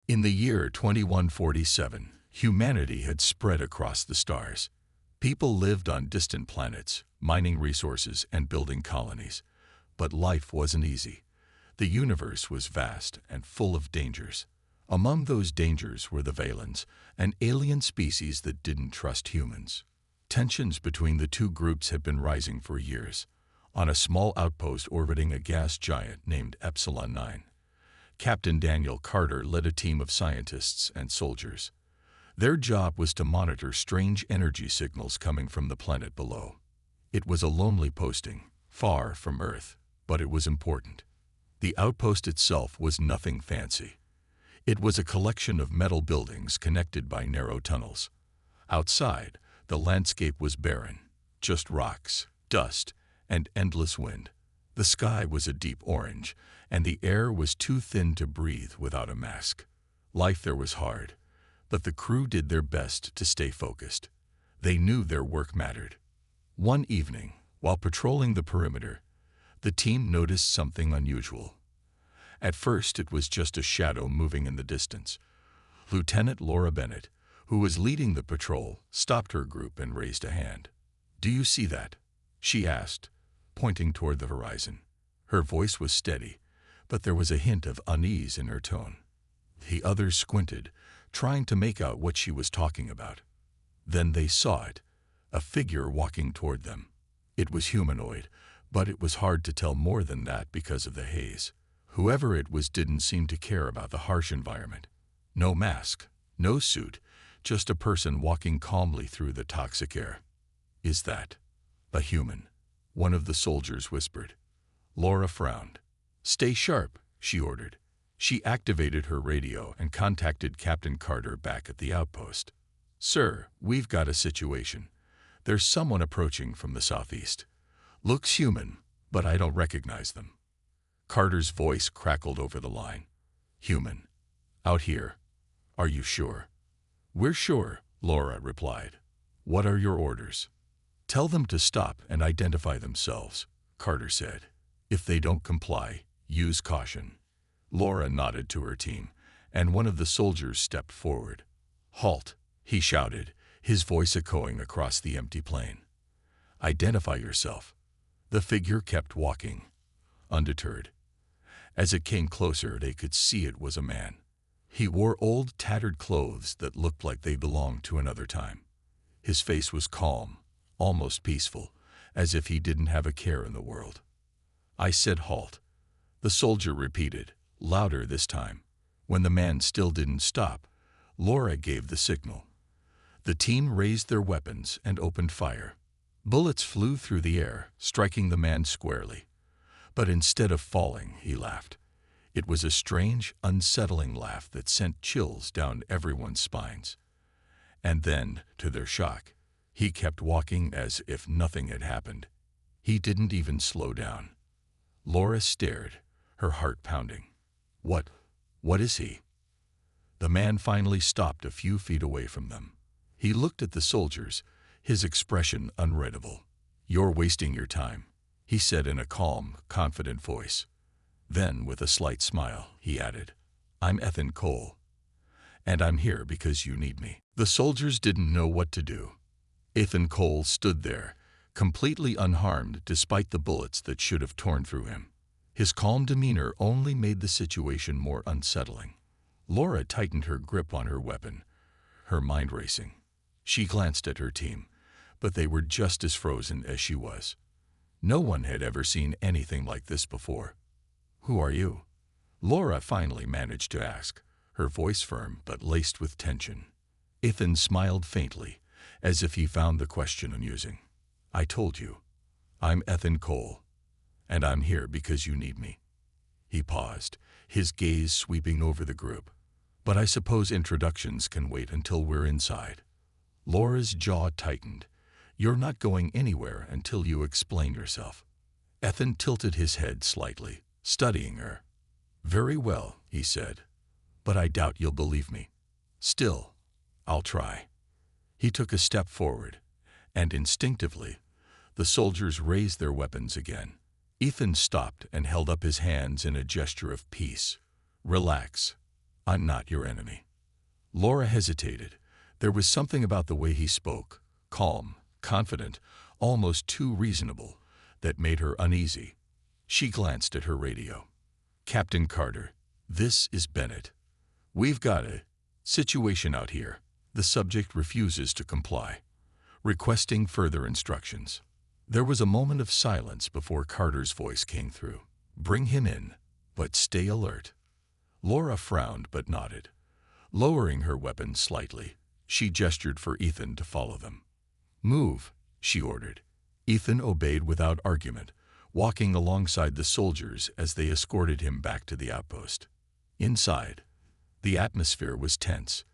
In the year 2147, humanity had spread across the stars. People lived on distant planets, mining resources and building colonies. But life wasn't easy. The universe was vast and full of dangers. Among those dangers were the Valens, an alien species that didn't trust humans. Tensions between the two groups had been rising for years. On a small outpost orbiting a gas giant named Epsilon 9, Captain Daniel Carter led a team of scientists and soldiers. Their job was to monitor strange energy signals coming from the planet below. It was a lonely posting, far from Earth, but it was important. The outpost itself was nothing fancy. It was a collection of metal buildings connected by narrow tunnels. Outside, the landscape was barren, just rocks, dust, and endless wind. The sky was a deep orange, and the air was too thin to breathe without a mask. Life there was hard, but the crew did their best to stay focused. They knew their work mattered. One evening, while patrolling the perimeter, the team noticed something unusual. At first, it was just a shadow moving in the distance. Lieutenant Laura Bennett, who was leading the patrol, stopped her group and raised a hand. "Do you see that?" she asked, pointing toward the horizon. Her voice was steady, but there was a hint of unease in her tone. The others squinted, trying to make out what she was talking about. Then they saw it, a figure walking toward them. It was humanoid, but it was hard to tell more than that because of the haze. Whoever it was didn't seem to care about the harsh environment. No mask, no suit, just a person walking calmly through the toxic air. "Is that a human?" one of the soldiers whispered. Laura frowned. "Stay sharp," she ordered. She activated her radio and contacted Captain Carter back at the outpost. "Sir, we've got a situation. There's someone approaching from the southeast. Looks human, but I don't recognize them." Carter's voice crackled over the line. "Human? Out here? Are you sure?" "We're sure," Laura replied. "What are your orders?" "Tell them to stop and identify themselves," Carter said. "If they don't comply, use caution." Laura nodded to her team, and one of the soldiers stepped forward. "Halt," he shouted, his voice echoing across the empty plain. "Identify yourself." The figure kept walking, undeterred. As it came closer, they could see it was a man. He wore old, tattered clothes that looked like they belonged to another time. His face was calm, almost peaceful, as if he didn't have a care in the world. "I said halt," the soldier repeated, louder this time. When the man still didn't stop, Laura gave the signal. The team raised their weapons and opened fire. Bullets flew through the air, striking the man squarely. But instead of falling, he laughed. It was a strange, unsettling laugh that sent chills down everyone's spines. And then, to their shock, he kept walking as if nothing had happened. He didn't even slow down. Laura stared, her heart pounding. What is he?" The man finally stopped a few feet away from them. He looked at the soldiers, his expression unreadable. "You're wasting your time," he said in a calm, confident voice. Then, with a slight smile, he added, "I'm Ethan Cole, and I'm here because you need me." The soldiers didn't know what to do. Ethan Cole stood there, completely unharmed despite the bullets that should have torn through him. His calm demeanor only made the situation more unsettling. Laura tightened her grip on her weapon, her mind racing. She glanced at her team, but they were just as frozen as she was. No one had ever seen anything like this before. "Who are you?" Laura finally managed to ask, her voice firm but laced with tension. Ethan smiled faintly, as if he found the question amusing. "I told you. I'm Ethan Cole, and I'm here because you need me." He paused, his gaze sweeping over the group. "But I suppose introductions can wait until we're inside." Laura's jaw tightened. "You're not going anywhere until you explain yourself." Ethan tilted his head slightly, studying her. "Very well," he said, "but I doubt you'll believe me. Still, I'll try." He took a step forward, and instinctively, the soldiers raised their weapons again. Ethan stopped and held up his hands in a gesture of peace. "Relax. I'm not your enemy." Laura hesitated. There was something about the way he spoke, calm, confident, almost too reasonable, that made her uneasy. She glanced at her radio. "Captain Carter, this is Bennett. We've got a situation out here." The subject refuses to comply, requesting further instructions. There was a moment of silence before Carter's voice came through. "Bring him in, but stay alert." Laura frowned but nodded. Lowering her weapon slightly, she gestured for Ethan to follow them. "Move," she ordered. Ethan obeyed without argument, walking alongside the soldiers as they escorted him back to the outpost. Inside, the atmosphere was tense.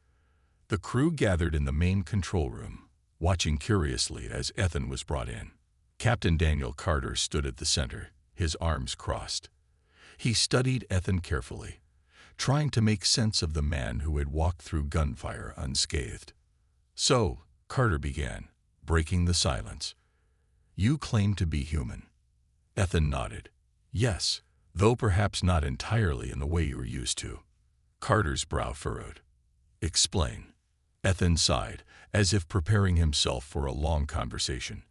The crew gathered in the main control room, watching curiously as Ethan was brought in. Captain Daniel Carter stood at the center, his arms crossed. He studied Ethan carefully, trying to make sense of the man who had walked through gunfire unscathed. "So," Carter began, breaking the silence, "you claim to be human." Ethan nodded. "Yes, though perhaps not entirely in the way you were used to." Carter's brow furrowed. "Explain." Ethan sighed, as if preparing himself for a long conversation.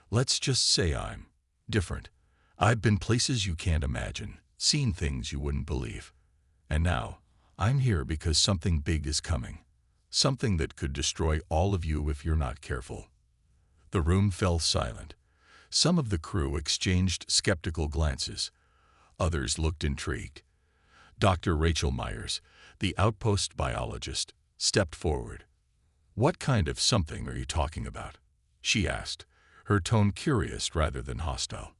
"Let's just say I'm different. I've been places you can't imagine, seen things you wouldn't believe. And now, I'm here because something big is coming. Something that could destroy all of you if you're not careful." The room fell silent. Some of the crew exchanged skeptical glances. Others looked intrigued. Dr. Rachel Myers, the outpost biologist, stepped forward. "What kind of something are you talking about?" she asked, her tone curious rather than hostile.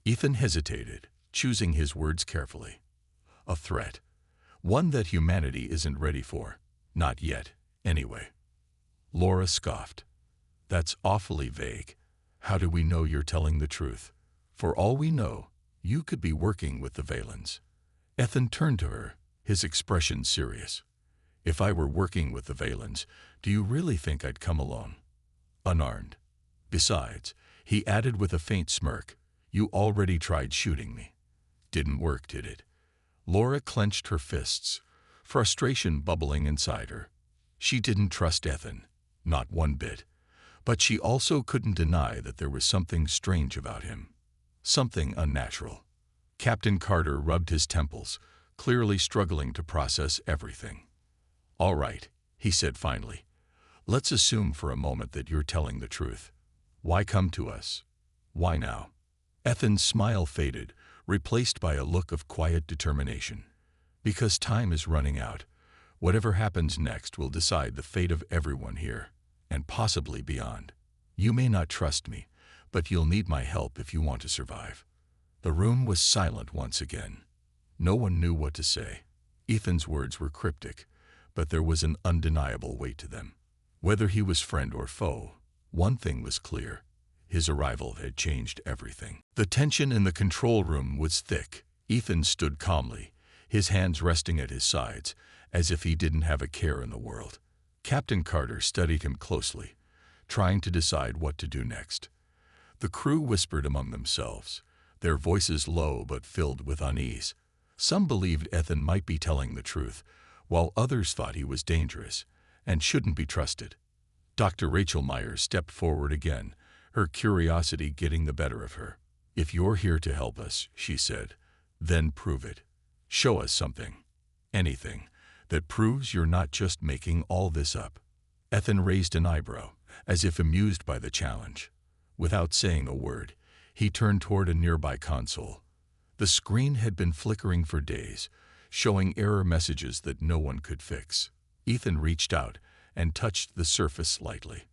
Ethan hesitated, choosing his words carefully. "A threat. One that humanity isn't ready for. Not yet, anyway." Laura scoffed. "That's awfully vague. How do we know you're telling the truth? For all we know, you could be working with the Valens." Ethan turned to her, his expression serious. "If I were working with the Valens, do you really think I'd come alone? Unarmed. Besides," he added with a faint smirk, "you already tried shooting me. Didn't work, did it?" Laura clenched her fists, frustration bubbling inside her. She didn't trust Ethan, not one bit. But she also couldn't deny that there was something strange about him. Something unnatural. Captain Carter rubbed his temples, clearly struggling to process everything. "All right," he said finally. "Let's assume for a moment that you're telling the truth. Why come to us? Why now?" Ethan's smile faded, replaced by a look of quiet determination. "Because time is running out. Whatever happens next will decide the fate of everyone here, and possibly beyond. You may not trust me, but you'll need my help if you want to survive." The room was silent once again. No one knew what to say. Ethan's words were cryptic, but there was an undeniable weight to them. Whether he was friend or foe, one thing was clear. His arrival had changed everything. The tension in the control room was thick. Ethan stood calmly, his hands resting at his sides, as if he didn't have a care in the world. Captain Carter studied him closely, trying to decide what to do next. The crew whispered among themselves, their voices low but filled with unease. Some believed Ethan might be telling the truth, while others thought he was dangerous and shouldn't be trusted. Dr. Rachel Myers stepped forward again, her curiosity getting the better of her. "If you're here to help us," she said, "then prove it. Show us something. Anything that proves you're not just making all this up." Ethan raised an eyebrow, as if amused by the challenge. Without saying a word, he turned toward a nearby console. The screen had been flickering for days, showing error messages that no one could fix. Ethan reached out and touched the surface lightly.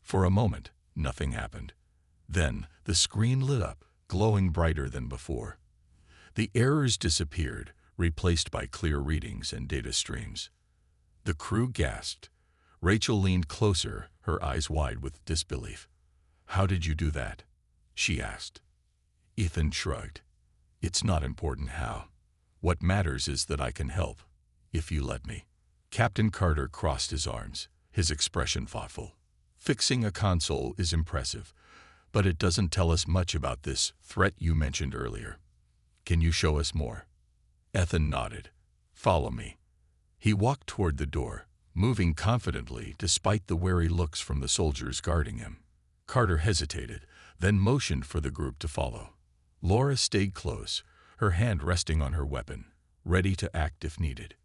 For a moment, nothing happened. Then, the screen lit up, glowing brighter than before. The errors disappeared, replaced by clear readings and data streams. The crew gasped. Rachel leaned closer, her eyes wide with disbelief. "How did you do that?" she asked. Ethan shrugged. "It's not important how. What matters is that I can help, if you let me." Captain Carter crossed his arms, his expression thoughtful. "Fixing a console is impressive, but it doesn't tell us much about this threat you mentioned earlier. Can you show us more?" Ethan nodded. "Follow me." He walked toward the door, moving confidently despite the wary looks from the soldiers guarding him. Carter hesitated, then motioned for the group to follow. Laura stayed close, her hand resting on her weapon, ready to act if needed.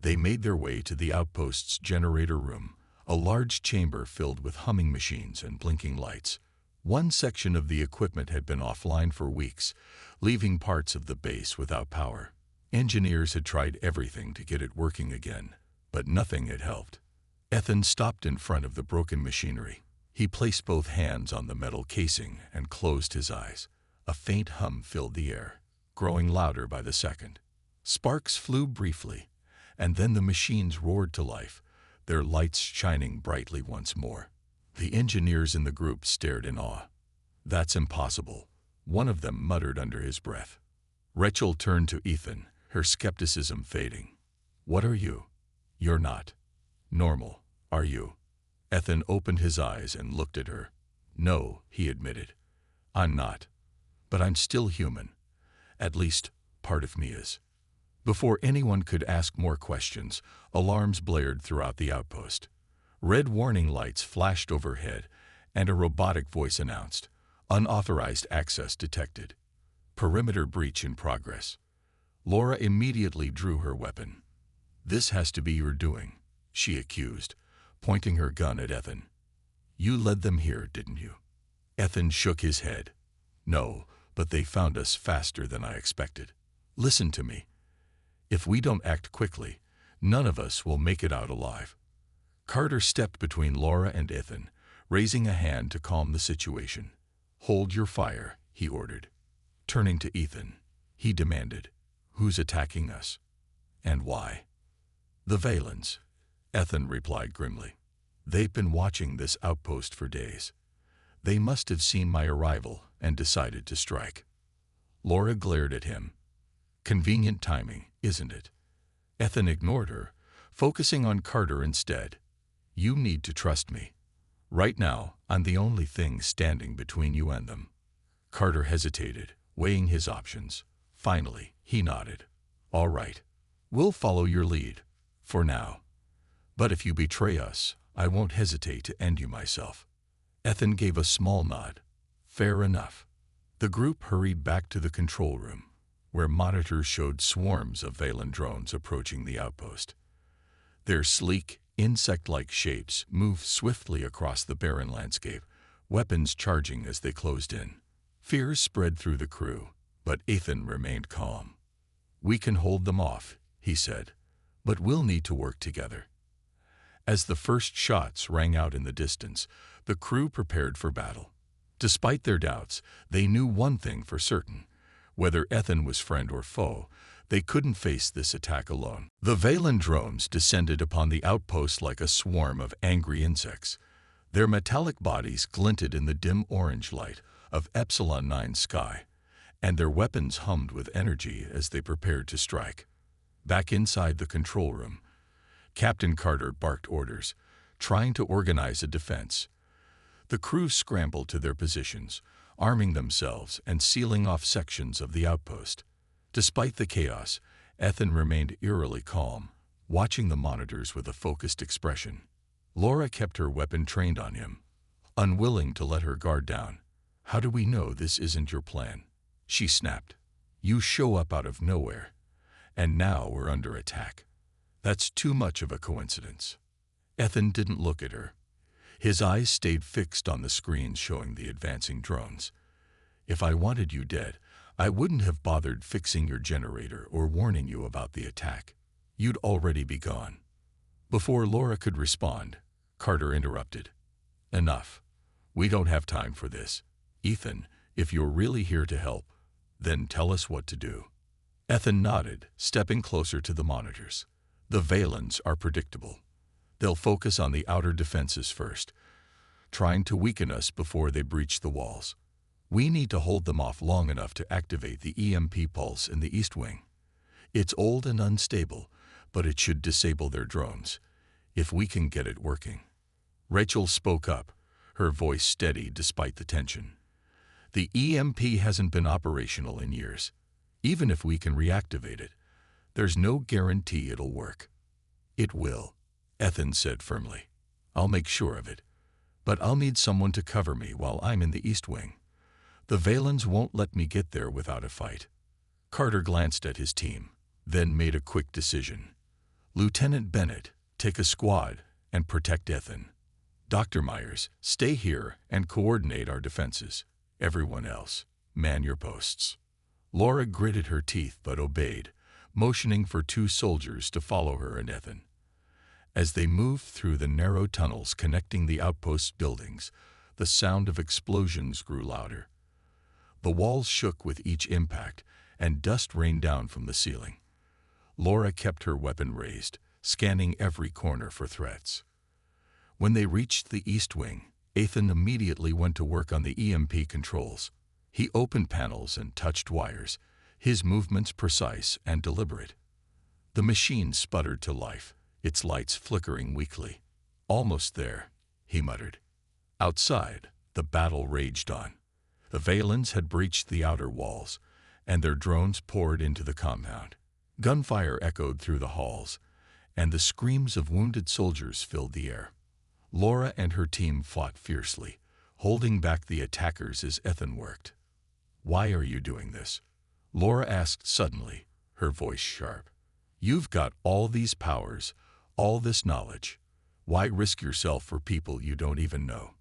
They made their way to the outpost's generator room, a large chamber filled with humming machines and blinking lights. One section of the equipment had been offline for weeks, leaving parts of the base without power. Engineers had tried everything to get it working again, but nothing had helped. Ethan stopped in front of the broken machinery. He placed both hands on the metal casing and closed his eyes. A faint hum filled the air, growing louder by the second. Sparks flew briefly, and then the machines roared to life, their lights shining brightly once more. The engineers in the group stared in awe. "That's impossible," one of them muttered under his breath. Rachel turned to Ethan, her skepticism fading. "What are you? You're not normal, are you?" Ethan opened his eyes and looked at her. "No," he admitted. "I'm not. But I'm still human. At least, part of me is." Before anyone could ask more questions, alarms blared throughout the outpost. Red warning lights flashed overhead, and a robotic voice announced, "Unauthorized access detected. Perimeter breach in progress." Laura immediately drew her weapon. "This has to be your doing," she accused, pointing her gun at Ethan. "You led them here, didn't you?" Ethan shook his head. "No, but they found us faster than I expected. Listen to me. If we don't act quickly, none of us will make it out alive." Carter stepped between Laura and Ethan, raising a hand to calm the situation. "Hold your fire," he ordered. Turning to Ethan, he demanded, "Who's attacking us? And why?" "The Valens," Ethan replied grimly. "They've been watching this outpost for days. They must have seen my arrival and decided to strike." Laura glared at him. "Convenient timing, isn't it?" Ethan ignored her, focusing on Carter instead. "You need to trust me. Right now, I'm the only thing standing between you and them." Carter hesitated, weighing his options. Finally, he nodded. "All right. We'll follow your lead, for now. But if you betray us, I won't hesitate to end you myself." Ethan gave a small nod. "Fair enough." The group hurried back to the control room, where monitors showed swarms of Valen drones approaching the outpost. Their sleek, insect-like shapes moved swiftly across the barren landscape, weapons charging as they closed in. Fear spread through the crew, but Ethan remained calm. "We can hold them off," he said, "but we'll need to work together." As the first shots rang out in the distance, the crew prepared for battle. Despite their doubts, they knew one thing for certain. Whether Ethan was friend or foe, they couldn't face this attack alone. The Valen drones descended upon the outpost like a swarm of angry insects. Their metallic bodies glinted in the dim orange light of Epsilon 9 sky, and their weapons hummed with energy as they prepared to strike. Back inside the control room, Captain Carter barked orders, trying to organize a defense. The crew scrambled to their positions, arming themselves and sealing off sections of the outpost. Despite the chaos, Ethan remained eerily calm, watching the monitors with a focused expression. Laura kept her weapon trained on him, unwilling to let her guard down. "How do we know this isn't your plan?" she snapped. "You show up out of nowhere, and now we're under attack. That's too much of a coincidence." Ethan didn't look at her. His eyes stayed fixed on the screens showing the advancing drones. "If I wanted you dead, I wouldn't have bothered fixing your generator or warning you about the attack. You'd already be gone." Before Laura could respond, Carter interrupted. "Enough. We don't have time for this. Ethan, if you're really here to help, then tell us what to do." Ethan nodded, stepping closer to the monitors. "The Valens are predictable. They'll focus on the outer defenses first, trying to weaken us before they breach the walls. We need to hold them off long enough to activate the EMP pulse in the East Wing. It's old and unstable, but it should disable their drones, if we can get it working." Rachel spoke up, her voice steady despite the tension. "The EMP hasn't been operational in years. Even if we can reactivate it, there's no guarantee it'll work." It will, Ethan said firmly. I'll make sure of it. But I'll need someone to cover me while I'm in the East Wing. The Valens won't let me get there without a fight. Carter glanced at his team, then made a quick decision. Lieutenant Bennett, take a squad and protect Ethan. Dr. Myers, stay here and coordinate our defenses. Everyone else, man your posts. Laura gritted her teeth but obeyed, motioning for 2 soldiers to follow her and Ethan. As they moved through the narrow tunnels connecting the outpost buildings, the sound of explosions grew louder. The walls shook with each impact, and dust rained down from the ceiling. Laura kept her weapon raised, scanning every corner for threats. When they reached the East Wing, Ethan immediately went to work on the EMP controls. He opened panels and touched wires, his movements precise and deliberate. The machine sputtered to life, its lights flickering weakly. Almost there, he muttered. Outside, the battle raged on. The Valens had breached the outer walls, and their drones poured into the compound. Gunfire echoed through the halls, and the screams of wounded soldiers filled the air. Laura and her team fought fiercely, holding back the attackers as Ethan worked. Why are you doing this? Laura asked suddenly, her voice sharp. You've got all these powers, all this knowledge. Why risk yourself for people you don't even know?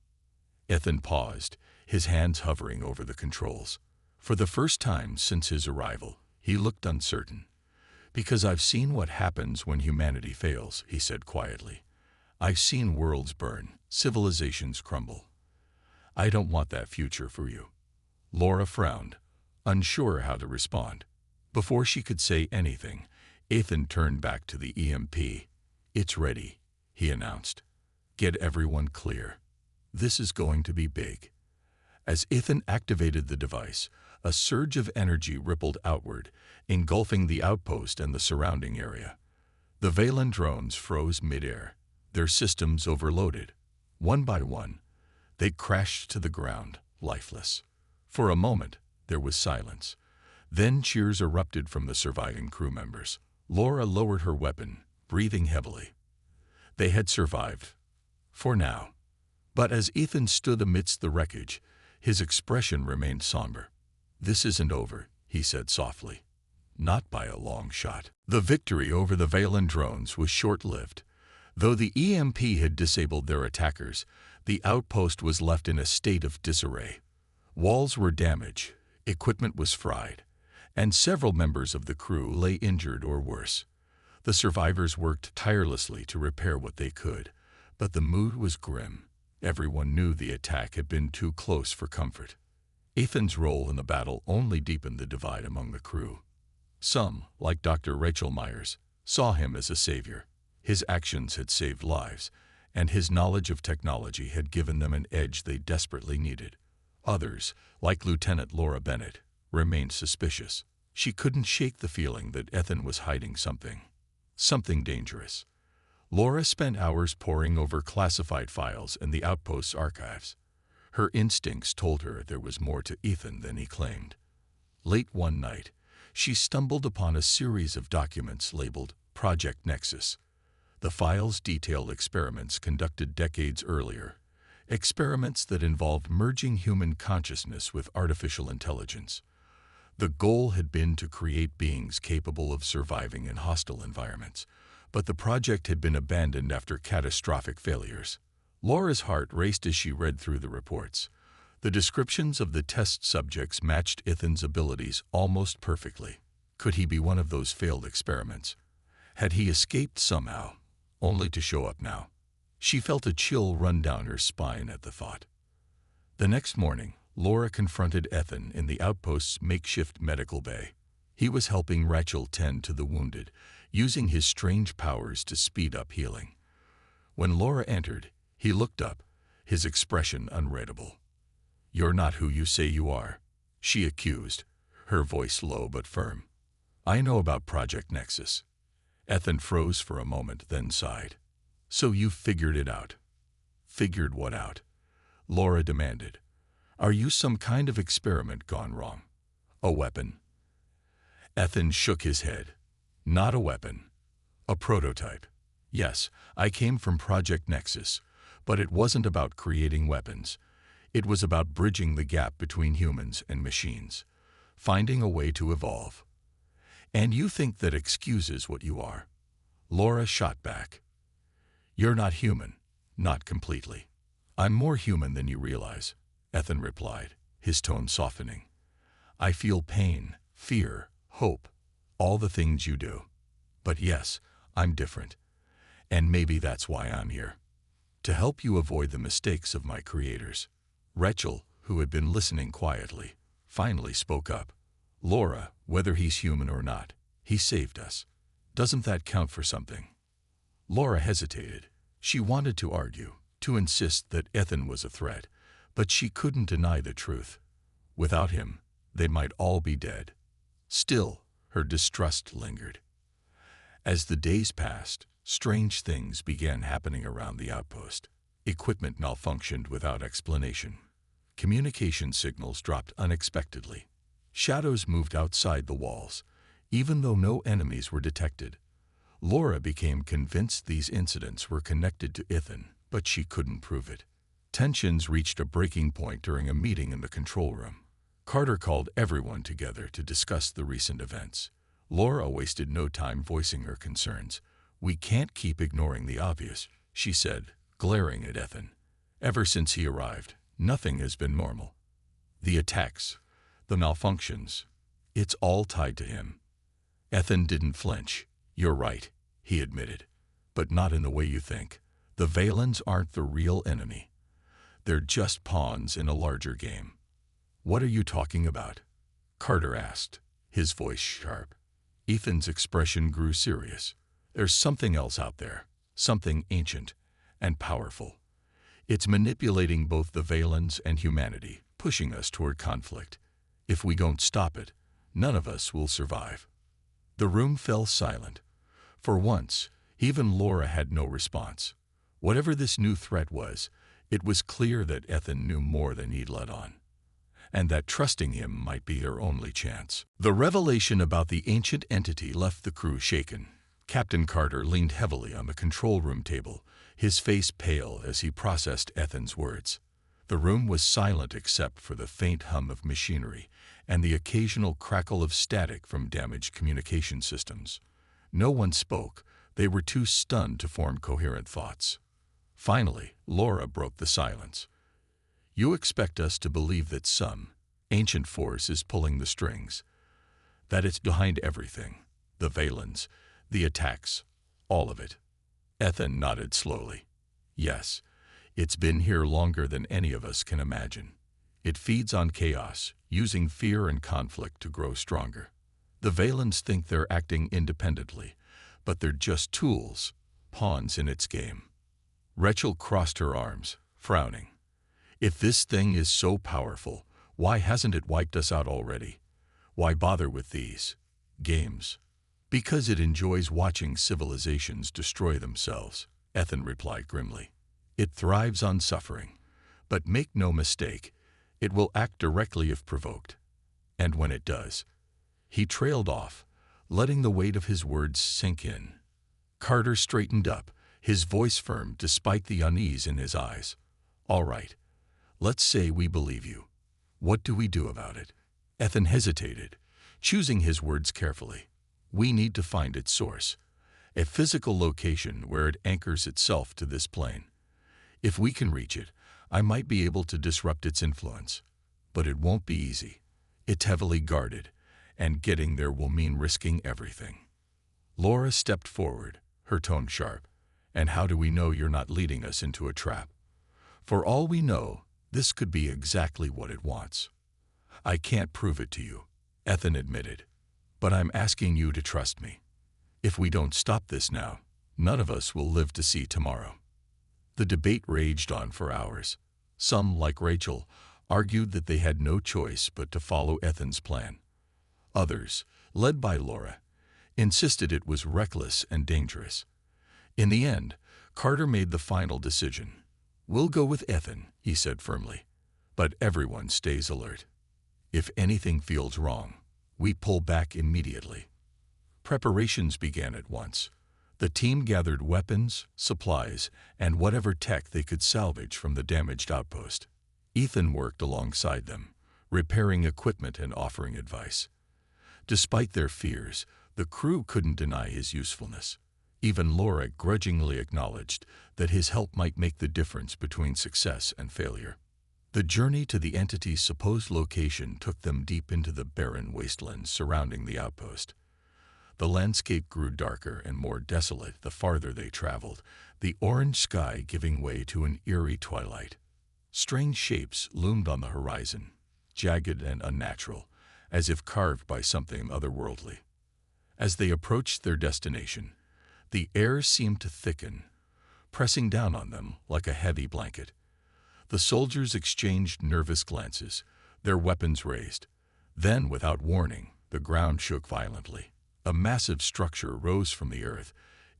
Ethan paused, his hands hovering over the controls. For the first time since his arrival, he looked uncertain. Because I've seen what happens when humanity fails, he said quietly. I've seen worlds burn, civilizations crumble. I don't want that future for you. Laura frowned, unsure how to respond. Before she could say anything, Ethan turned back to the EMP. It's ready, he announced. Get everyone clear. This is going to be big. As Ethan activated the device, a surge of energy rippled outward, engulfing the outpost and the surrounding area. The Valen drones froze midair, their systems overloaded. One by one, they crashed to the ground, lifeless. For a moment, there was silence. Then cheers erupted from the surviving crew members. Laura lowered her weapon, breathing heavily. They had survived. For now. But as Ethan stood amidst the wreckage, his expression remained somber. This isn't over, he said softly. Not by a long shot. The victory over the Valen drones was short-lived. Though the EMP had disabled their attackers, the outpost was left in a state of disarray. Walls were damaged, equipment was fried, and several members of the crew lay injured or worse. The survivors worked tirelessly to repair what they could, but the mood was grim. Everyone knew the attack had been too close for comfort. Ethan's role in the battle only deepened the divide among the crew. Some, like Dr. Rachel Myers, saw him as a savior. His actions had saved lives, and his knowledge of technology had given them an edge they desperately needed. Others, like Lieutenant Laura Bennett, remained suspicious. She couldn't shake the feeling that Ethan was hiding something dangerous. Laura spent hours poring over classified files in the outpost's archives. Her instincts told her there was more to Ethan than he claimed. Late one night, she stumbled upon a series of documents labeled Project Nexus. The files detailed experiments conducted decades earlier, experiments that involved merging human consciousness with artificial intelligence. The goal had been to create beings capable of surviving in hostile environments, but the project had been abandoned after catastrophic failures. Laura's heart raced as she read through the reports. The descriptions of the test subjects matched Ethan's abilities almost perfectly. Could he be one of those failed experiments? Had he escaped somehow, only to show up now? She felt a chill run down her spine at the thought. The next morning, Laura confronted Ethan in the outpost's makeshift medical bay. He was helping Rachel tend to the wounded, using his strange powers to speed up healing. When Laura entered, he looked up, his expression unreadable. "You're not who you say you are," she accused, her voice low but firm. "I know about Project Nexus." Ethan froze for a moment, then sighed. "So you figured it out." "Figured what out?" Laura demanded. "Are you some kind of experiment gone wrong? A weapon?" Ethan shook his head. "Not a weapon. A prototype. Yes, I came from Project Nexus, but it wasn't about creating weapons. It was about bridging the gap between humans and machines, finding a way to evolve. And you think that excuses what you are? Laura shot back. You're not human, not completely. I'm more human than you realize, Ethan replied, his tone softening. I feel pain, fear, hope, all the things you do. But yes, I'm different. And maybe that's why I'm here. To help you avoid the mistakes of my creators. Rachel, who had been listening quietly, finally spoke up. Laura, whether he's human or not, he saved us. Doesn't that count for something? Laura hesitated. She wanted to argue, to insist that Ethan was a threat, but she couldn't deny the truth. Without him, they might all be dead. Still, her distrust lingered. As the days passed, strange things began happening around the outpost. Equipment malfunctioned without explanation. Communication signals dropped unexpectedly. Shadows moved outside the walls, even though no enemies were detected. Laura became convinced these incidents were connected to Ethan, but she couldn't prove it. Tensions reached a breaking point during a meeting in the control room. Carter called everyone together to discuss the recent events. Laura wasted no time voicing her concerns. We can't keep ignoring the obvious, she said, glaring at Ethan. Ever since he arrived, nothing has been normal. The attacks, the malfunctions, it's all tied to him. Ethan didn't flinch. You're right, he admitted, but not in the way you think. The Valens aren't the real enemy. They're just pawns in a larger game. What are you talking about? Carter asked, his voice sharp. Ethan's expression grew serious. There's something else out there, something ancient and powerful. It's manipulating both the Valens and humanity, pushing us toward conflict. If we don't stop it, none of us will survive. The room fell silent. For once, even Laura had no response. Whatever this new threat was, it was clear that Ethan knew more than he'd let on, and that trusting him might be their only chance. The revelation about the ancient entity left the crew shaken. Captain Carter leaned heavily on the control room table, his face pale as he processed Ethan's words. The room was silent except for the faint hum of machinery and the occasional crackle of static from damaged communication systems. No one spoke. They were too stunned to form coherent thoughts. Finally, Laura broke the silence. You expect us to believe that some ancient force is pulling the strings, that it's behind everything, the Valens, the attacks, all of it. Ethan nodded slowly. Yes, it's been here longer than any of us can imagine. It feeds on chaos, using fear and conflict to grow stronger. The Valens think they're acting independently, but they're just tools, pawns in its game. Rachel crossed her arms, frowning. If this thing is so powerful, why hasn't it wiped us out already? Why bother with these games? Because it enjoys watching civilizations destroy themselves, Ethan replied grimly. It thrives on suffering, but make no mistake, it will act directly if provoked. And when it does, he trailed off, letting the weight of his words sink in. Carter straightened up, his voice firm despite the unease in his eyes. All right, let's say we believe you. What do we do about it? Ethan hesitated, choosing his words carefully. We need to find its source, a physical location where it anchors itself to this plane. If we can reach it, I might be able to disrupt its influence. But it won't be easy. It's heavily guarded, and getting there will mean risking everything. Laura stepped forward, her tone sharp. And how do we know you're not leading us into a trap? For all we know, this could be exactly what it wants. I can't prove it to you, Ethan admitted, but I'm asking you to trust me. If we don't stop this now, none of us will live to see tomorrow. The debate raged on for hours. Some, like Rachel, argued that they had no choice but to follow Ethan's plan. Others, led by Laura, insisted it was reckless and dangerous. In the end, Carter made the final decision. We'll go with Ethan, he said firmly, but everyone stays alert. If anything feels wrong, we pull back immediately. Preparations began at once. The team gathered weapons, supplies, and whatever tech they could salvage from the damaged outpost. Ethan worked alongside them, repairing equipment and offering advice. Despite their fears, the crew couldn't deny his usefulness. Even Laura grudgingly acknowledged that his help might make the difference between success and failure. The journey to the entity's supposed location took them deep into the barren wastelands surrounding the outpost. The landscape grew darker and more desolate the farther they traveled, the orange sky giving way to an eerie twilight. Strange shapes loomed on the horizon, jagged and unnatural, as if carved by something otherworldly. As they approached their destination, the air seemed to thicken, pressing down on them like a heavy blanket. The soldiers exchanged nervous glances, their weapons raised. Then, without warning, the ground shook violently. A massive structure rose from the earth,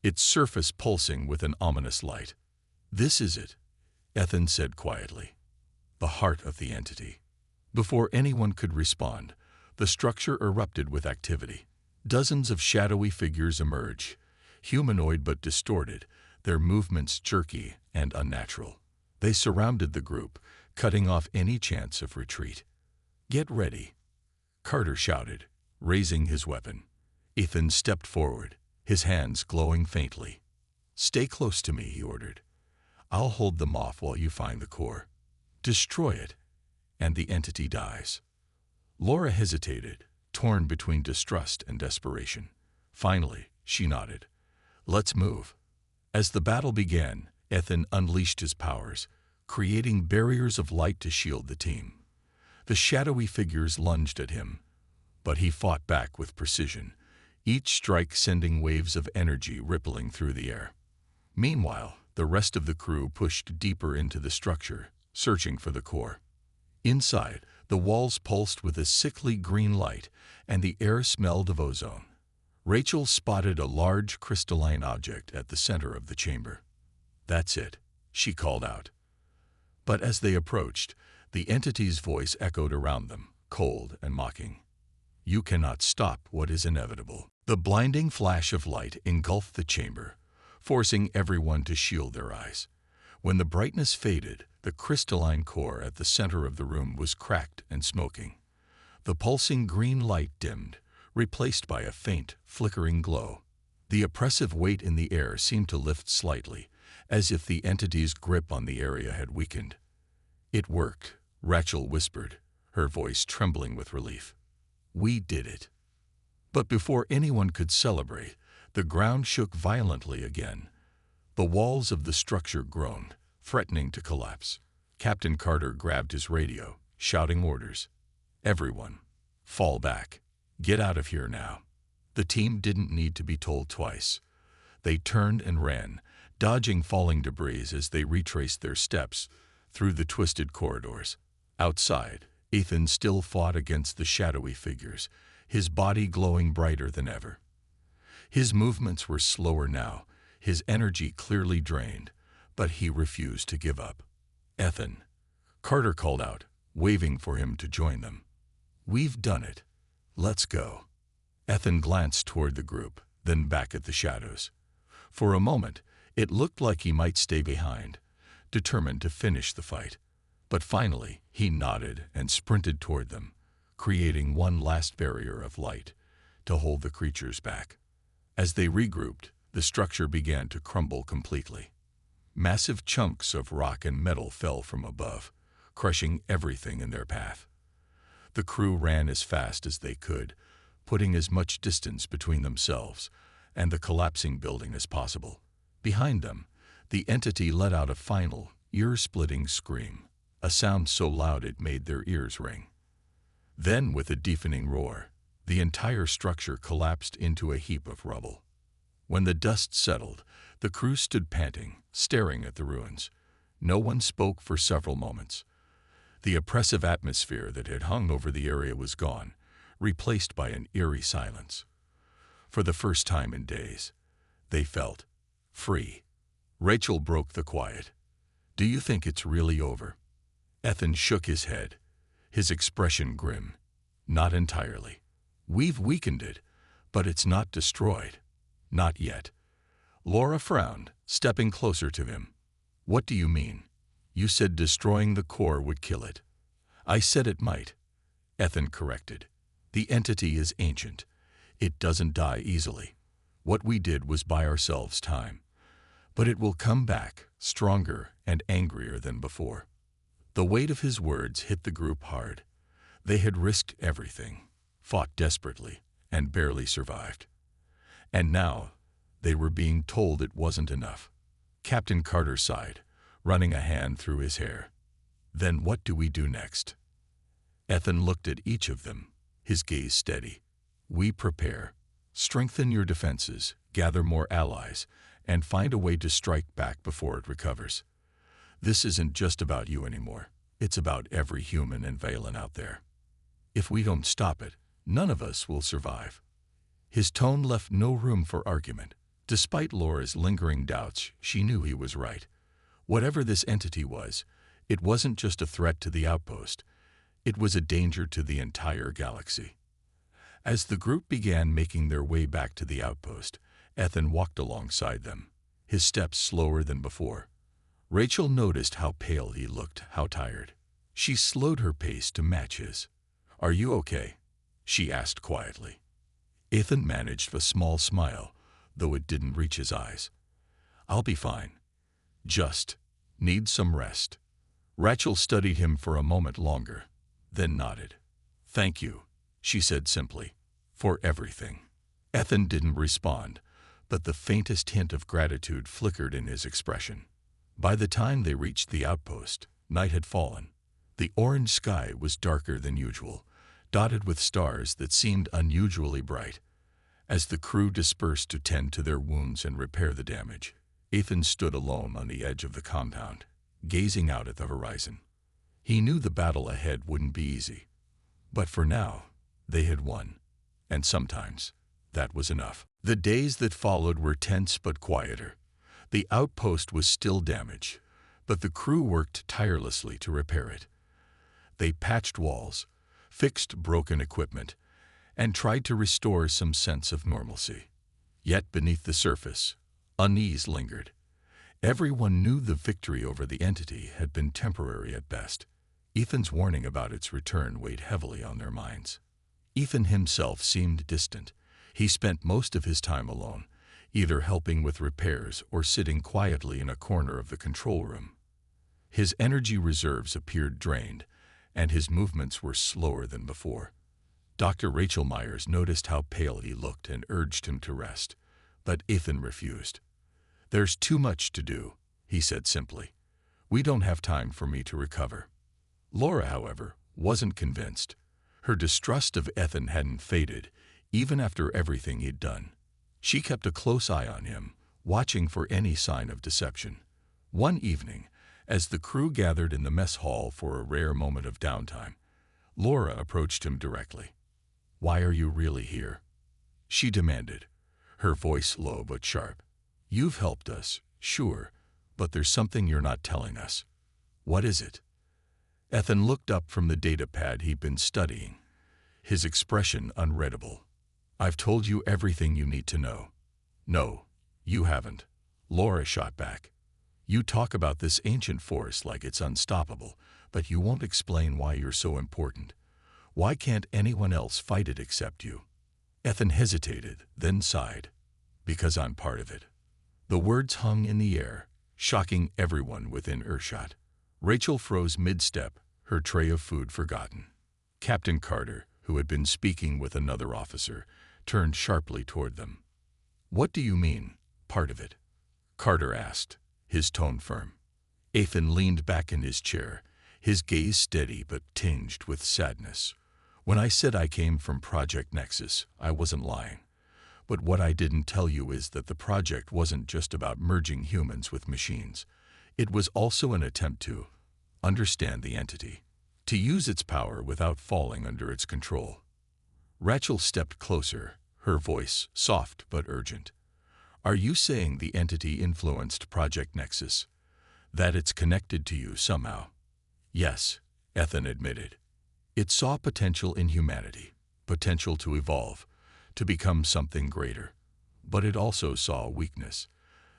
its surface pulsing with an ominous light. "This is it," Ethan said quietly. "The heart of the entity." Before anyone could respond, the structure erupted with activity. Dozens of shadowy figures emerged, humanoid but distorted, their movements jerky and unnatural. They surrounded the group, cutting off any chance of retreat. "Get ready," Carter shouted, raising his weapon. Ethan stepped forward, his hands glowing faintly. "Stay close to me," he ordered. "I'll hold them off while you find the core. Destroy it, and the entity dies." Laura hesitated, torn between distrust and desperation. Finally, she nodded. "Let's move." As the battle began, Ethan unleashed his powers, creating barriers of light to shield the team. The shadowy figures lunged at him, but he fought back with precision, each strike sending waves of energy rippling through the air. Meanwhile, the rest of the crew pushed deeper into the structure, searching for the core. Inside, the walls pulsed with a sickly green light, and the air smelled of ozone. Rachel spotted a large crystalline object at the center of the chamber. "That's it," she called out. But as they approached, the entity's voice echoed around them, cold and mocking. "You cannot stop what is inevitable." The blinding flash of light engulfed the chamber, forcing everyone to shield their eyes. When the brightness faded, the crystalline core at the center of the room was cracked and smoking. The pulsing green light dimmed, replaced by a faint, flickering glow. The oppressive weight in the air seemed to lift slightly, as if the entity's grip on the area had weakened. "It worked," Rachel whispered, her voice trembling with relief. "We did it." But before anyone could celebrate, the ground shook violently again. The walls of the structure groaned, threatening to collapse. Captain Carter grabbed his radio, shouting orders. "Everyone, fall back. Get out of here now." The team didn't need to be told twice. They turned and ran, dodging falling debris as they retraced their steps through the twisted corridors. Outside, Ethan still fought against the shadowy figures, his body glowing brighter than ever. His movements were slower now, his energy clearly drained, but he refused to give up. "Ethan," Carter called out, waving for him to join them. "We've done it. Let's go." Ethan glanced toward the group, then back at the shadows. For a moment, it looked like he might stay behind, determined to finish the fight. But finally, he nodded and sprinted toward them, creating one last barrier of light to hold the creatures back. As they regrouped, the structure began to crumble completely. Massive chunks of rock and metal fell from above, crushing everything in their path. The crew ran as fast as they could, putting as much distance between themselves and the collapsing building as possible. Behind them, the entity let out a final, ear-splitting scream, a sound so loud it made their ears ring. Then, with a deafening roar, the entire structure collapsed into a heap of rubble. When the dust settled, the crew stood panting, staring at the ruins. No one spoke for several moments. The oppressive atmosphere that had hung over the area was gone, replaced by an eerie silence. For the first time in days, they felt free. Rachel broke the quiet. "Do you think it's really over?" Ethan shook his head, his expression grim. "Not entirely. We've weakened it, but it's not destroyed. Not yet. Laura frowned, stepping closer to him. What do you mean? You said destroying the core would kill it. I said it might. Ethan corrected. The entity is ancient. It doesn't die easily. What we did was buy ourselves time. But it will come back, stronger and angrier than before. The weight of his words hit the group hard. They had risked everything, fought desperately, and barely survived. And now, they were being told it wasn't enough. Captain Carter sighed, running a hand through his hair. Then what do we do next? Ethan looked at each of them, his gaze steady. We prepare. Strengthen your defenses, gather more allies, and find a way to strike back before it recovers. This isn't just about you anymore. It's about every human and Valen out there. If we don't stop it, none of us will survive. His tone left no room for argument. Despite Laura's lingering doubts, she knew he was right. Whatever this entity was, it wasn't just a threat to the outpost. It was a danger to the entire galaxy. As the group began making their way back to the outpost, Ethan walked alongside them, his steps slower than before. Rachel noticed how pale he looked, how tired. She slowed her pace to match his. Are you okay? She asked quietly. Ethan managed a small smile, though it didn't reach his eyes. I'll be fine. Just need some rest. Rachel studied him for a moment longer, then nodded. Thank you, she said simply, for everything. Ethan didn't respond, but the faintest hint of gratitude flickered in his expression. By the time they reached the outpost, night had fallen. The orange sky was darker than usual, dotted with stars that seemed unusually bright. As the crew dispersed to tend to their wounds and repair the damage, Ethan stood alone on the edge of the compound, gazing out at the horizon. He knew the battle ahead wouldn't be easy. But for now, they had won. And sometimes, that was enough. The days that followed were tense but quieter. The outpost was still damaged, but the crew worked tirelessly to repair it. They patched walls, fixed broken equipment, and tried to restore some sense of normalcy. Yet beneath the surface, unease lingered. Everyone knew the victory over the entity had been temporary at best. Ethan's warning about its return weighed heavily on their minds. Ethan himself seemed distant. He spent most of his time alone, either helping with repairs or sitting quietly in a corner of the control room. His energy reserves appeared drained, and his movements were slower than before. Dr. Rachel Myers noticed how pale he looked and urged him to rest, but Ethan refused. There's too much to do, he said simply. We don't have time for me to recover. Laura, however, wasn't convinced. Her distrust of Ethan hadn't faded, even after everything he'd done. She kept a close eye on him, watching for any sign of deception. One evening, as the crew gathered in the mess hall for a rare moment of downtime, Laura approached him directly. Why are you really here? She demanded, her voice low but sharp. You've helped us, sure, but there's something you're not telling us. What is it? Ethan looked up from the data pad he'd been studying, his expression unreadable. I've told you everything you need to know. No, you haven't, Laura shot back. You talk about this ancient force like it's unstoppable, but you won't explain why you're so important. Why can't anyone else fight it except you? Ethan hesitated, then sighed. Because I'm part of it. The words hung in the air, shocking everyone within earshot. Rachel froze mid-step, her tray of food forgotten. Captain Carter, who had been speaking with another officer, turned sharply toward them. What do you mean, part of it? Carter asked, his tone firm. Ethan leaned back in his chair, his gaze steady but tinged with sadness. When I said I came from Project Nexus, I wasn't lying. But what I didn't tell you is that the project wasn't just about merging humans with machines. It was also an attempt to understand the entity, to use its power without falling under its control. Rachel stepped closer, her voice soft but urgent. Are you saying the entity influenced Project Nexus? That it's connected to you somehow? Yes, Ethan admitted. It saw potential in humanity, potential to evolve, to become something greater. But it also saw weakness,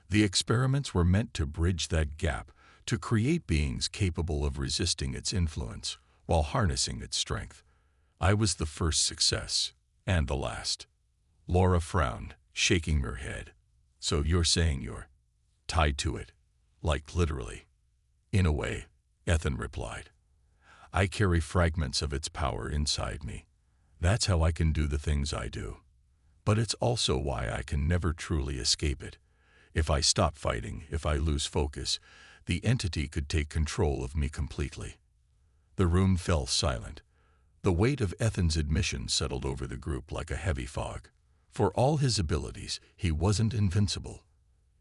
The experiments were meant to bridge that gap, to create beings capable of resisting its influence while harnessing its strength. I was the first success, and the last. Laura frowned, shaking her head. So you're saying you're tied to it? Like literally? In a way, Ethan replied. I carry fragments of its power inside me. That's how I can do the things I do. But it's also why I can never truly escape it. If I stop fighting, if I lose focus, the entity could take control of me completely. The room fell silent. The weight of Ethan's admission settled over the group like a heavy fog. For all his abilities, he wasn't invincible.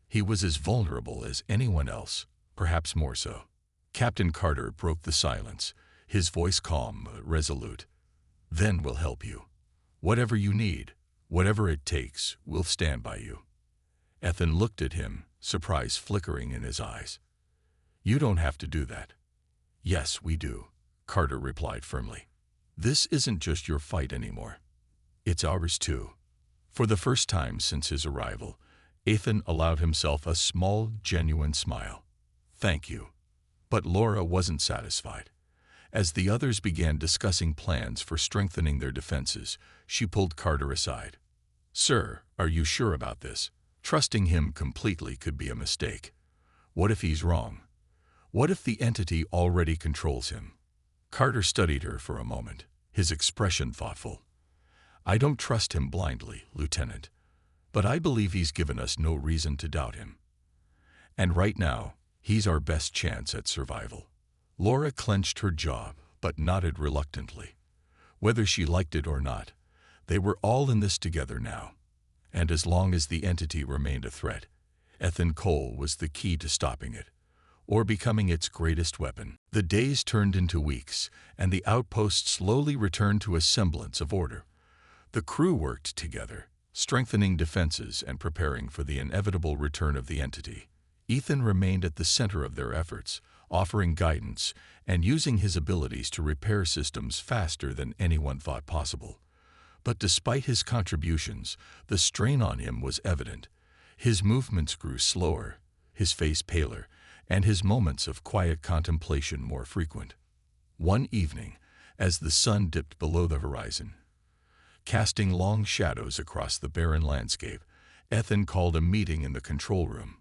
He was as vulnerable as anyone else, perhaps more so. Captain Carter broke the silence, his voice calm, resolute. Then we'll help you. Whatever you need, whatever it takes, we'll stand by you. Ethan looked at him, surprise flickering in his eyes. You don't have to do that. Yes, we do, Carter replied firmly. This isn't just your fight anymore. It's ours too. For the first time since his arrival, Ethan allowed himself a small, genuine smile. Thank you. But Laura wasn't satisfied. As the others began discussing plans for strengthening their defenses, she pulled Carter aside. Sir, are you sure about this? Trusting him completely could be a mistake. What if he's wrong? What if the entity already controls him? Carter studied her for a moment, his expression thoughtful. I don't trust him blindly, Lieutenant, but I believe he's given us no reason to doubt him. And right now, he's our best chance at survival. Laura clenched her jaw, but nodded reluctantly. Whether she liked it or not, they were all in this together now. And as long as the entity remained a threat, Ethan Cole was the key to stopping it, or becoming its greatest weapon. The days turned into weeks, and the outpost slowly returned to a semblance of order. The crew worked together, strengthening defenses and preparing for the inevitable return of the entity. Ethan remained at the center of their efforts, offering guidance and using his abilities to repair systems faster than anyone thought possible. But despite his contributions, the strain on him was evident. His movements grew slower, his face paler, and his moments of quiet contemplation more frequent. One evening, as the sun dipped below the horizon, casting long shadows across the barren landscape, Ethan called a meeting in the control room.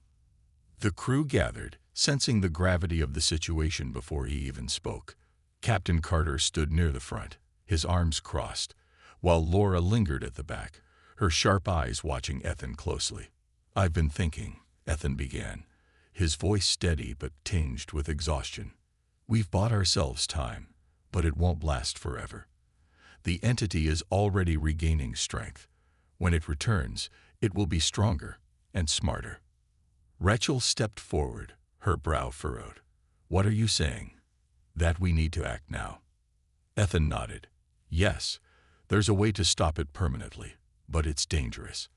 The crew gathered, sensing the gravity of the situation before he even spoke. Captain Carter stood near the front, his arms crossed, while Laura lingered at the back, her sharp eyes watching Ethan closely. I've been thinking, Ethan began, his voice steady but tinged with exhaustion. We've bought ourselves time, but it won't last forever. The entity is already regaining strength. When it returns, it will be stronger and smarter. Rachel stepped forward, her brow furrowed. What are you saying? That we need to act now? Ethan nodded. Yes, there's a way to stop it permanently, but it's dangerous.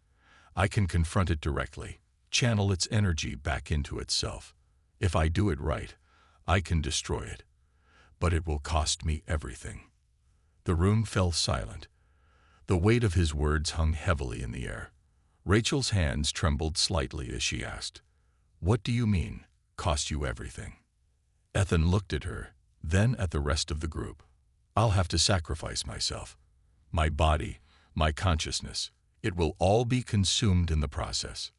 I can confront it directly, channel its energy back into itself. If I do it right, I can destroy it. But it will cost me everything. The room fell silent. The weight of his words hung heavily in the air. Rachel's hands trembled slightly as she asked, What do you mean, cost you everything? Ethan looked at her, then at the rest of the group. I'll have to sacrifice myself. My body, my consciousness, it will all be consumed in the process.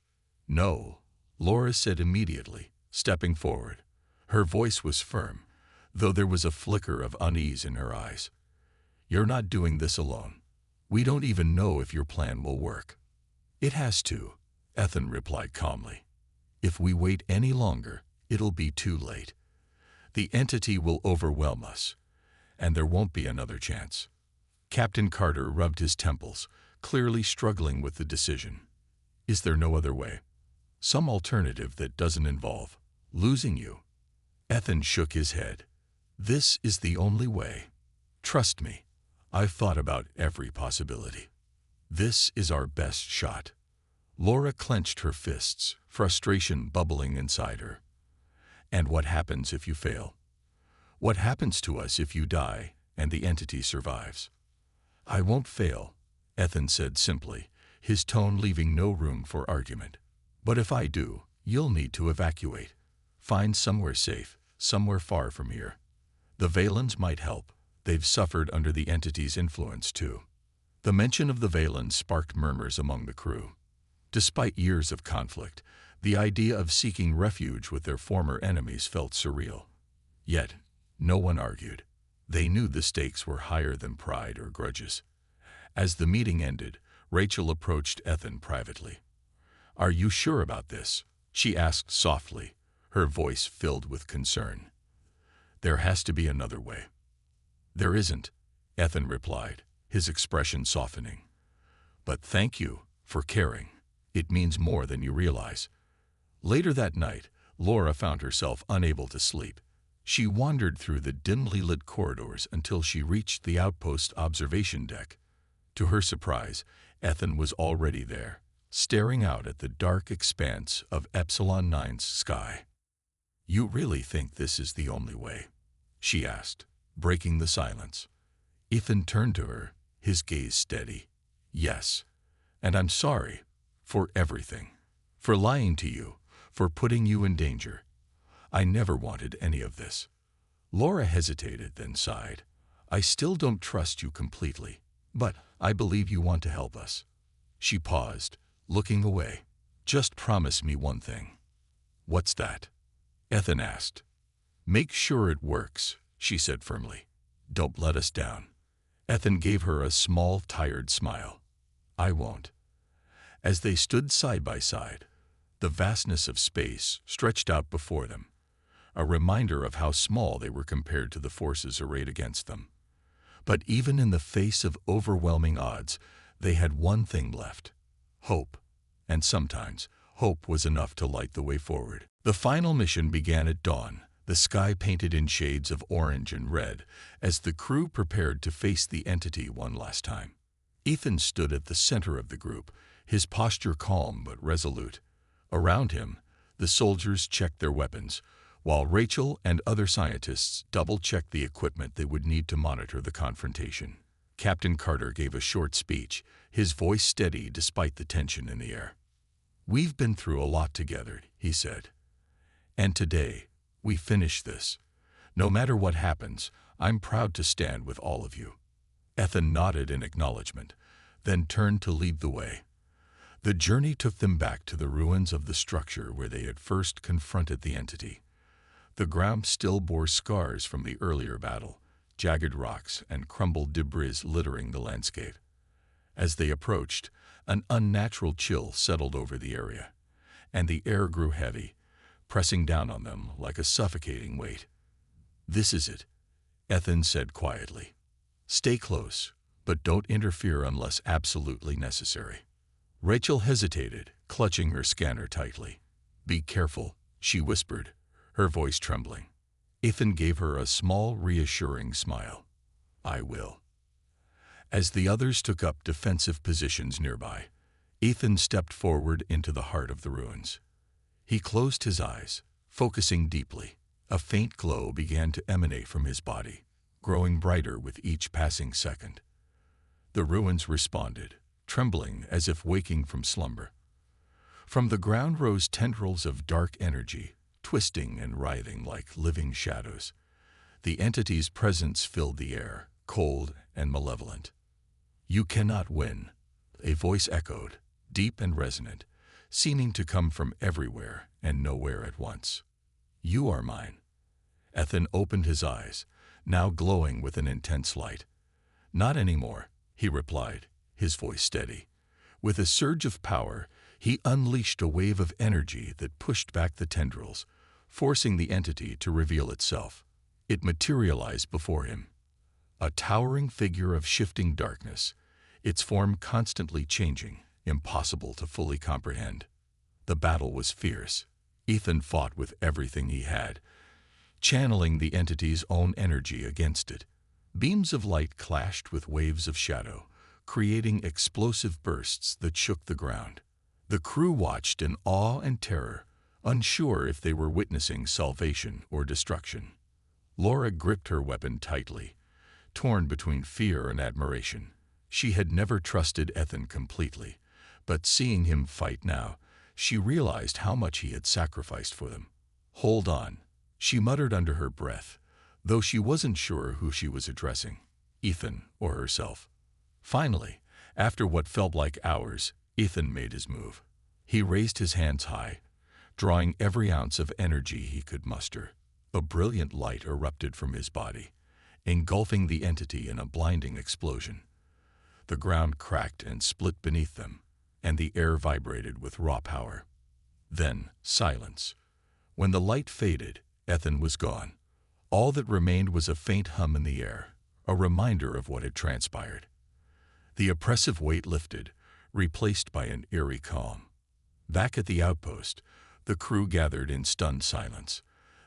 No, Laura said immediately, stepping forward. Her voice was firm, though there was a flicker of unease in her eyes. You're not doing this alone. We don't even know if your plan will work. It has to, Ethan replied calmly. If we wait any longer, it'll be too late. The entity will overwhelm us, and there won't be another chance. Captain Carter rubbed his temples, clearly struggling with the decision. Is there no other way? Some alternative that doesn't involve losing you? Ethan shook his head. This is the only way. Trust me, I've thought about every possibility. This is our best shot. Laura clenched her fists, frustration bubbling inside her. And what happens if you fail? What happens to us if you die and the entity survives? I won't fail, Ethan said simply, his tone leaving no room for argument. But if I do, You'll need to evacuate. Find somewhere safe, somewhere far from here. The Valens might help. They've suffered under the entity's influence, too. The mention of the Valens sparked murmurs among the crew. Despite years of conflict, the idea of seeking refuge with their former enemies felt surreal. Yet, no one argued. They knew the stakes were higher than pride or grudges. As the meeting ended, Rachel approached Ethan privately. "Are you sure about this?" she asked softly, her voice filled with concern. "There has to be another way." "There isn't," Ethan replied, his expression softening. "But thank you for caring. It means more than you realize." Later that night, Laura found herself unable to sleep. She wandered through the dimly lit corridors until she reached the outpost observation deck. To her surprise, Ethan was already there, staring out at the dark expanse of Epsilon 9's sky. "You really think this is the only way?" she asked, breaking the silence. Ethan turned to her, his gaze steady. "Yes, and I'm sorry for everything. For lying to you, for putting you in danger. I never wanted any of this." Laura hesitated, then sighed. "I still don't trust you completely, but I believe you want to help us." She paused, looking away. "Just promise me one thing." "What's that?" Ethan asked. "Make sure it works," she said firmly. "Don't let us down." Ethan gave her a small, tired smile. "I won't." As they stood side by side, the vastness of space stretched out before them, a reminder of how small they were compared to the forces arrayed against them. But even in the face of overwhelming odds, they had one thing left: hope. And sometimes, hope was enough to light the way forward. The final mission began at dawn, the sky painted in shades of orange and red, as the crew prepared to face the entity one last time. Ethan stood at the center of the group, his posture calm but resolute. Around him, the soldiers checked their weapons, while Rachel and other scientists double-checked the equipment they would need to monitor the confrontation. Captain Carter gave a short speech, his voice steady despite the tension in the air. "We've been through a lot together," he said. "And today, we finish this. No matter what happens, I'm proud to stand with all of you." Ethan nodded in acknowledgement, then turned to lead the way. The journey took them back to the ruins of the structure where they had first confronted the entity. The ground still bore scars from the earlier battle, jagged rocks and crumbled debris littering the landscape. As they approached, an unnatural chill settled over the area, and the air grew heavy, pressing down on them like a suffocating weight. "This is it," Ethan said quietly. "Stay close, but don't interfere unless absolutely necessary." Rachel hesitated, clutching her scanner tightly. "Be careful," she whispered, her voice trembling. Ethan gave her a small, reassuring smile. "I will." As the others took up defensive positions nearby, Ethan stepped forward into the heart of the ruins. He closed his eyes, focusing deeply. A faint glow began to emanate from his body, growing brighter with each passing second. The ruins responded, trembling as if waking from slumber. From the ground rose tendrils of dark energy, twisting and writhing like living shadows. The entity's presence filled the air, cold and malevolent. "You cannot win," a voice echoed, deep and resonant, seeming to come from everywhere and nowhere at once. "You are mine." Ethan opened his eyes, now glowing with an intense light. "Not anymore," he replied, his voice steady. With a surge of power, he unleashed a wave of energy that pushed back the tendrils, forcing the entity to reveal itself. It materialized before him, a towering figure of shifting darkness, its form constantly changing, impossible to fully comprehend. The battle was fierce. Ethan fought with everything he had, channeling the entity's own energy against it. Beams of light clashed with waves of shadow, creating explosive bursts that shook the ground. The crew watched in awe and terror, unsure if they were witnessing salvation or destruction. Laura gripped her weapon tightly, torn between fear and admiration. She had never trusted Ethan completely, but seeing him fight now, She realized how much he had sacrificed for them. "Hold on," she muttered under her breath, though she wasn't sure who she was addressing, Ethan or herself. Finally, after what felt like hours, Ethan made his move. He raised his hands high, drawing every ounce of energy he could muster. A brilliant light erupted from his body, engulfing the entity in a blinding explosion. The ground cracked and split beneath them, and the air vibrated with raw power. Then, silence. When the light faded, Ethan was gone. All that remained was a faint hum in the air, a reminder of what had transpired. The oppressive weight lifted, replaced by an eerie calm. Back at the outpost, the crew gathered in stunned silence.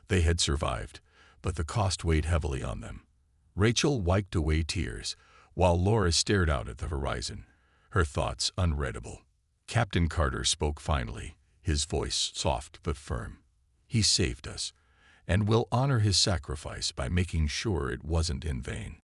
They had survived, but the cost weighed heavily on them. Rachel wiped away tears, while Laura stared out at the horizon, her thoughts unreadable. Captain Carter spoke finally, his voice soft but firm. "He saved us, and we'll honor his sacrifice by making sure it wasn't in vain."